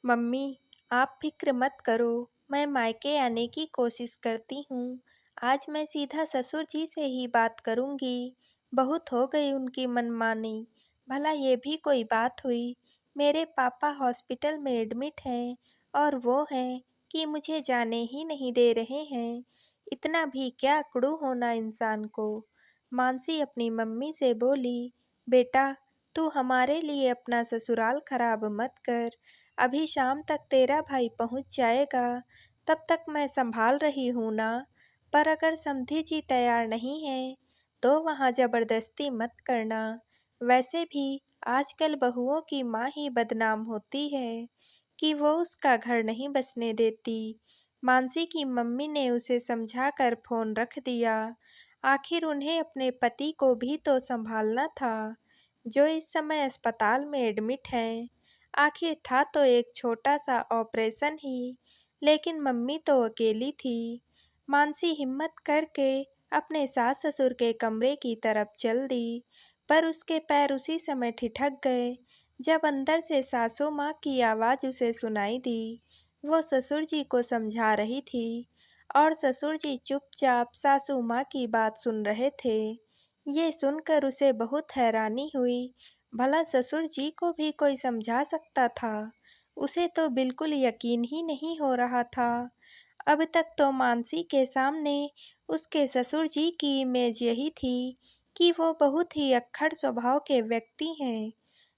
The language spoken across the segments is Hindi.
मम्मी, आप फ़िक्र मत करो, मैं मायके आने की कोशिश करती हूँ। आज मैं सीधा ससुर जी से ही बात करूँगी। बहुत हो गई उनकी मनमानी। भला ये भी कोई बात हुई? मेरे पापा हॉस्पिटल में एडमिट हैं और वो हैं कि मुझे जाने ही नहीं दे रहे हैं। इतना भी क्या अकड़ू होना इंसान को। मानसी अपनी मम्मी से बोली, बेटा, तू हमारे लिए अपना ससुराल खराब मत कर। अभी शाम तक तेरा भाई पहुंच जाएगा, तब तक मैं संभाल रही हूँ ना। पर अगर समधी जी तैयार नहीं है, तो वहाँ जबरदस्ती मत करना। वैसे भी आजकल बहुओं की माँ ही बदनाम होती है कि वो उसका घर नहीं बसने देती। मानसी की मम्मी ने उसे समझाकर फोन रख दिया। आखिर उन्हें अपने पति को भी तो संभालना था, जो इस समय अस्पताल में एडमिट हैं। आखिर था तो एक छोटा सा ऑपरेशन ही, लेकिन मम्मी तो अकेली थी। मानसी हिम्मत करके अपने सास ससुर के कमरे की तरफ चल दी, पर उसके पैर उसी समय ठिठक गए जब अंदर से सासू माँ की आवाज़ उसे सुनाई दी। वो ससुर जी को समझा रही थी और ससुर जी चुपचाप सासू माँ की बात सुन रहे थे। ये सुनकर उसे बहुत हैरानी हुई। भला ससुर जी को भी कोई समझा सकता था? उसे तो बिल्कुल यकीन ही नहीं हो रहा था। अब तक तो मानसी के सामने उसके ससुर जी की इमेज यही थी कि वो बहुत ही अक्खड़ स्वभाव के व्यक्ति हैं,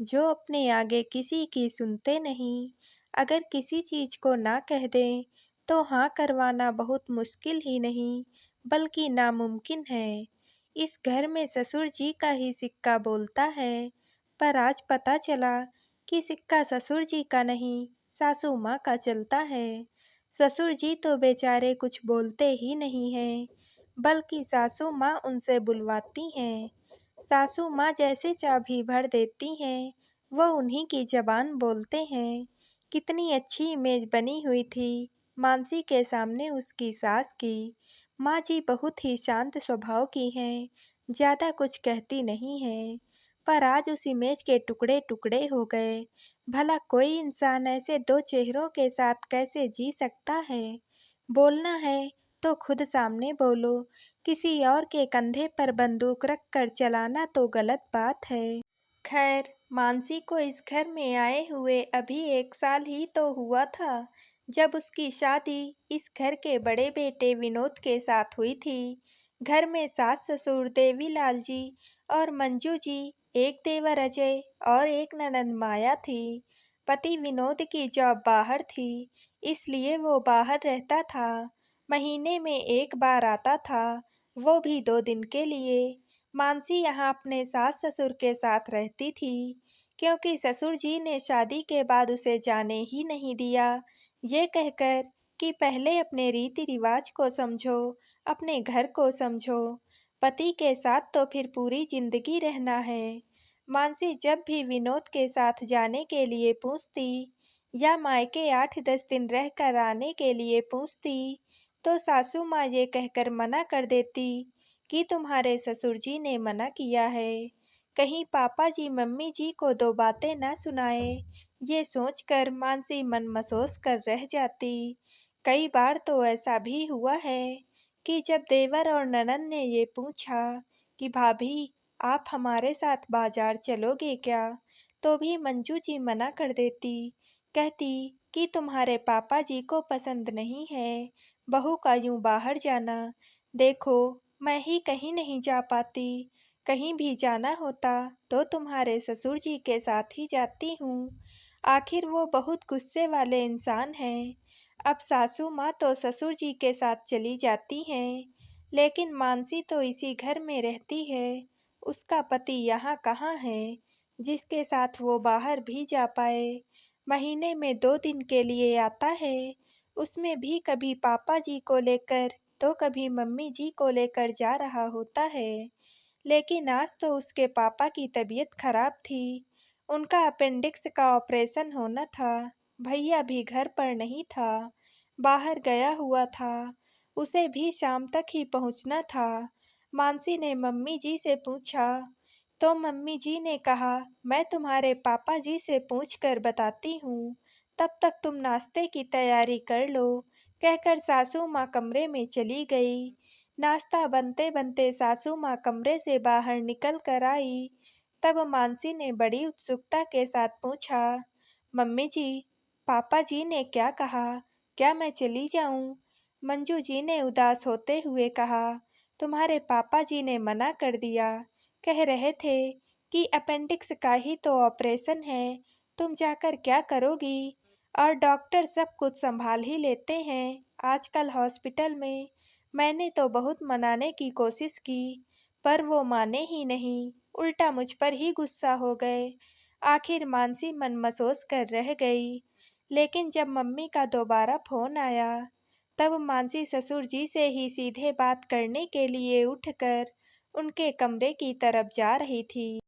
जो अपने आगे किसी की सुनते नहीं। अगर किसी चीज को ना कह दें, तो हाँ करवाना बहुत मुश्किल ही नहीं, बल्कि नामुमकिन है। इस घर में ससुर जी का ही सिक्का बोलता है, पर आज पता चला कि सिक्का ससुर जी का नहीं, सासू माँ का चलता है। ससुर जी तो बेचारे कुछ बोलते ही नहीं हैं, बल्कि सासू माँ उनसे बुलवाती हैं। सासू माँ जैसे चाबी भर देती हैं, वो उन्हीं की जबान बोलते हैं। कितनी अच्छी इमेज बनी हुई थी मानसी के सामने उसकी सास की। माँ जी बहुत ही शांत स्वभाव की हैं, ज़्यादा कुछ कहती नहीं हैं, पर आज उस इमेज के टुकड़े टुकड़े हो गए। भला कोई इंसान ऐसे दो चेहरों के साथ कैसे जी सकता है? बोलना है तो खुद सामने बोलो, किसी और के कंधे पर बंदूक रख कर चलाना तो गलत बात है। खैर, मानसी को इस घर में आए हुए अभी 1 साल ही तो हुआ था, जब उसकी शादी इस घर के बड़े बेटे विनोद के साथ हुई थी। घर में सास ससुर देवीलाल जी और मंजू जी, एक देवर अजय और एक ननंद माया थी। पति विनोद की जॉब बाहर थी, इसलिए वो बाहर रहता था। महीने में एक बार आता था, वो भी 2 दिन के लिए। मानसी यहाँ अपने सास ससुर के साथ रहती थी, क्योंकि ससुर जी ने शादी के बाद उसे जाने ही नहीं दिया, ये कहकर कि पहले अपने रीति रिवाज को समझो, अपने घर को समझो, पति के साथ तो फिर पूरी जिंदगी रहना है। मानसी जब भी विनोद के साथ जाने के लिए पूछती या मायके 8-10 दिन रहकर आने के लिए पूछती, तो सासू माँ ये कहकर मना कर देती कि तुम्हारे ससुर जी ने मना किया है। कहीं पापा जी मम्मी जी को 2 बातें ना सुनाए, ये सोचकर मानसी मन मसोस कर रह जाती। कई बार तो ऐसा भी हुआ है कि जब देवर और ननंद ने ये पूछा कि भाभी, आप हमारे साथ बाजार चलोगे क्या, तो भी मंजू जी मना कर देती। कहती कि तुम्हारे पापा जी को पसंद नहीं है बहू का यूं बाहर जाना। देखो, मैं ही कहीं नहीं जा पाती, कहीं भी जाना होता तो तुम्हारे ससुर जी के साथ ही जाती हूँ। आखिर वो बहुत गुस्से वाले इंसान हैं। अब सासू माँ तो ससुर जी के साथ चली जाती हैं, लेकिन मानसी तो इसी घर में रहती है। उसका पति यहाँ कहाँ है, जिसके साथ वो बाहर भी जा पाए। महीने में 2 दिन के लिए आता है, उसमें भी कभी पापा जी को लेकर तो कभी मम्मी जी को लेकर जा रहा होता है। लेकिन आज तो उसके पापा की तबीयत खराब थी, उनका अपेंडिक्स का ऑपरेशन होना था। भैया भी घर पर नहीं था, बाहर गया हुआ था, उसे भी शाम तक ही पहुंचना था। मानसी ने मम्मी जी से पूछा, तो मम्मी जी ने कहा, मैं तुम्हारे पापा जी से पूछ कर बताती हूँ। तब तक तुम नाश्ते की तैयारी कर लो, कहकर सासू माँ कमरे में चली गई। नाश्ता बनते बनते सासू माँ कमरे से बाहर निकल कर आई। तब मानसी ने बड़ी उत्सुकता के साथ पूछा, मम्मी जी, पापा जी ने क्या कहा? क्या मैं चली जाऊं? मंजू जी ने उदास होते हुए कहा, तुम्हारे पापा जी ने मना कर दिया। कह रहे थे कि अपेंडिक्स का ही तो ऑपरेशन है, तुम जाकर क्या करोगी? और डॉक्टर सब कुछ संभाल ही लेते हैं आजकल हॉस्पिटल में। मैंने तो बहुत मनाने की कोशिश की, पर वो माने ही नहीं, उल्टा मुझ पर ही गुस्सा हो गए। आखिर मानसी मन मसोस कर रह गई। लेकिन जब मम्मी का दोबारा फोन आया, तब मानसी ससुर जी से ही सीधे बात करने के लिए उठकर उनके कमरे की तरफ जा रही थी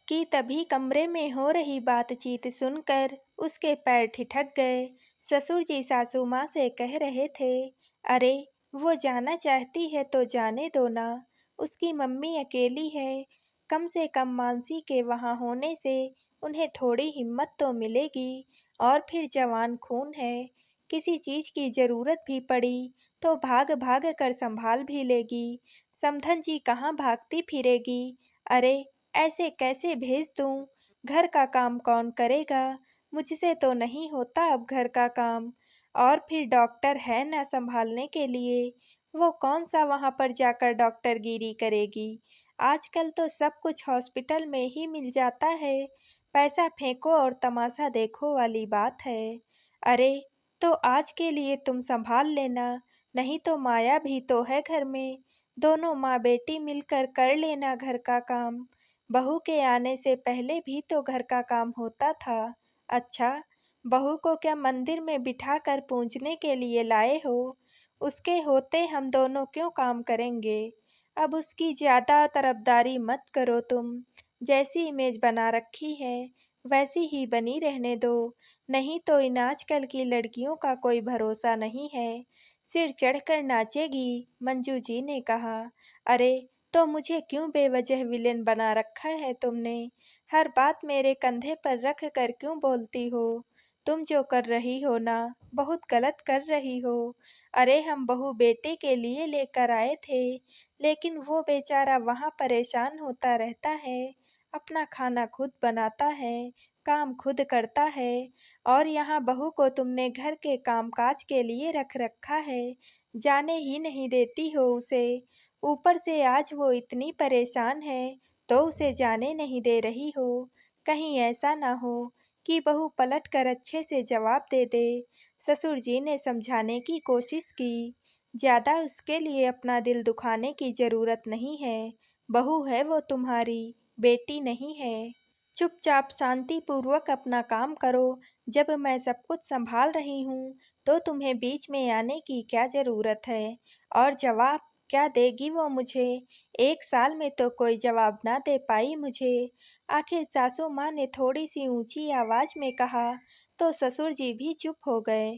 कि तभी कमरे में हो रही बातचीत सुनकर उसके पैर ठिठक गए। ससुर जी सासू माँ से कह रहे थे, अरे वो जाना चाहती है तो जाने दो ना, उसकी मम्मी अकेली है। कम से कम मानसी के वहाँ होने से उन्हें थोड़ी हिम्मत तो मिलेगी। और फिर जवान खून है, किसी चीज की जरूरत भी पड़ी तो भाग भाग कर संभाल भी लेगी। समधन जी कहाँ भागती फिरेगी? अरे ऐसे कैसे भेज दूं? घर का काम कौन करेगा? मुझसे तो नहीं होता अब घर का काम। और फिर डॉक्टर है ना संभालने के लिए, वो कौन सा वहां पर जाकर डॉक्टरगिरी करेगी? आजकल तो सब कुछ हॉस्पिटल में ही मिल जाता है, पैसा फेंको और तमाशा देखो वाली बात है। अरे तो आज के लिए तुम संभाल लेना, नहीं तो माया भी तो है घर में, दोनों माँ बेटी मिलकर कर लेना घर का काम। बहू के आने से पहले भी तो घर का काम होता था। अच्छा, बहू को क्या मंदिर में बिठा कर पूजने के लिए लाए हो? उसके होते हम दोनों क्यों काम करेंगे? अब उसकी ज्यादा तरफदारी मत करो तुम। जैसी इमेज बना रखी है वैसी ही बनी रहने दो, नहीं तो इन आजकल की लड़कियों का कोई भरोसा नहीं है, सिर चढ़कर नाचेगी। मंजू जी ने कहा, अरे तो मुझे क्यों बेवजह विलेन बना रखा है तुमने? हर बात मेरे कंधे पर रख कर क्यों बोलती हो? तुम जो कर रही हो ना, बहुत गलत कर रही हो। अरे हम बहू बेटे के लिए लेकर आए थे, लेकिन वो बेचारा वहाँ परेशान होता रहता है, अपना खाना खुद बनाता है, काम खुद करता है, और यहाँ बहू को तुमने घर के कामकाज के लिए रख रखा है, जाने ही नहीं देती हो उसे। ऊपर से आज वो इतनी परेशान है तो उसे जाने नहीं दे रही हो। कहीं ऐसा ना हो कि बहू पलट कर अच्छे से जवाब दे दे। ससुर जी ने समझाने की कोशिश की, ज्यादा उसके लिए अपना दिल दुखाने की जरूरत नहीं है, बहू है वो तुम्हारी, बेटी नहीं है। चुपचाप शांतिपूर्वक अपना काम करो। जब मैं सब कुछ संभाल रही हूँ तो तुम्हें बीच में आने की क्या जरूरत है? और जवाब क्या देगी वो मुझे? 1 साल में तो कोई जवाब ना दे पाई मुझे। आखिर सासू माँ ने थोड़ी सी ऊंची आवाज में कहा तो ससुर जी भी चुप हो गए।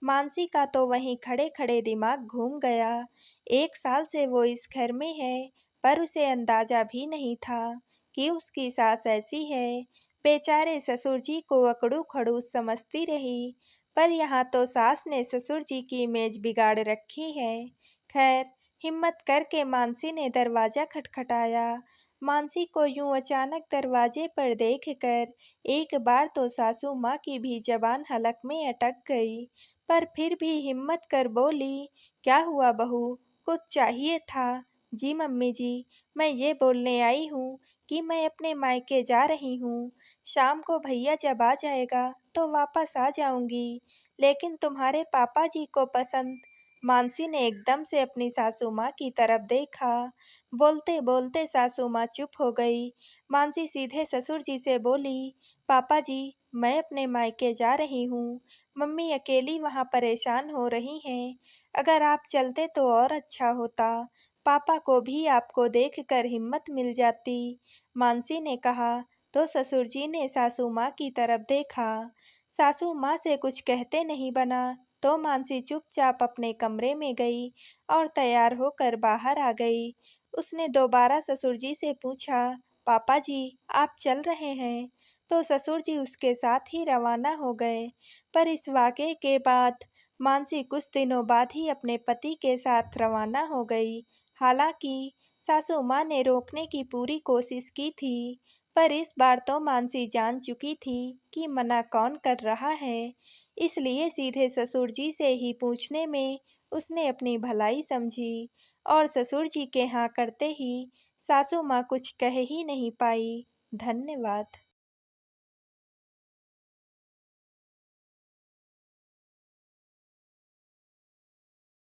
मानसी का तो वहीं खड़े खड़े दिमाग घूम गया। 1 साल से वो इस घर में है, पर उसे अंदाजा भी नहीं था कि उसकी सास ऐसी है। बेचारे ससुर जी को अकड़ू खड़ूस समझती रही, पर यहाँ तो सास ने ससुर जी की इमेज बिगाड़ रखी है। खैर, हिम्मत करके मानसी ने दरवाजा खटखटाया। मानसी को यूं अचानक दरवाजे पर देखकर एक बार तो सासू माँ की भी जबान हलक में अटक गई, पर फिर भी हिम्मत कर बोली, क्या हुआ बहू, कुछ चाहिए था? जी मम्मी जी, मैं ये बोलने आई हूँ कि मैं अपने मायके जा रही हूँ। शाम को भैया जब आ जाएगा तो वापस आ जाऊंगी। लेकिन तुम्हारे पापा जी को पसंद। मानसी ने एकदम से अपनी सासू माँ की तरफ देखा। बोलते बोलते सासू माँ चुप हो गई। मानसी सीधे ससुर जी से बोली, पापा जी, मैं अपने मायके जा रही हूँ, मम्मी अकेली वहाँ परेशान हो रही हैं, अगर आप चलते तो और अच्छा होता, पापा को भी आपको देखकर हिम्मत मिल जाती। मानसी ने कहा तो ससुर जी ने सासू माँ की तरफ देखा। सासू माँ से कुछ कहते नहीं बना तो मानसी चुपचाप अपने कमरे में गई और तैयार होकर बाहर आ गई। उसने दोबारा ससुर जी से पूछा, पापा जी, आप चल रहे हैं? तो ससुर जी उसके साथ ही रवाना हो गए। पर इस वाक़ये के बाद मानसी कुछ दिनों बाद ही अपने पति के साथ रवाना हो गई। हालाँकि सासू माँ ने रोकने की पूरी कोशिश की थी, पर इस बार तो मानसी जान चुकी थी कि मना कौन कर रहा है, इसलिए सीधे ससुर जी से ही पूछने में उसने अपनी भलाई समझी और ससुर जी के हाँ करते ही सासू माँ कुछ कह ही नहीं पाई। धन्यवाद।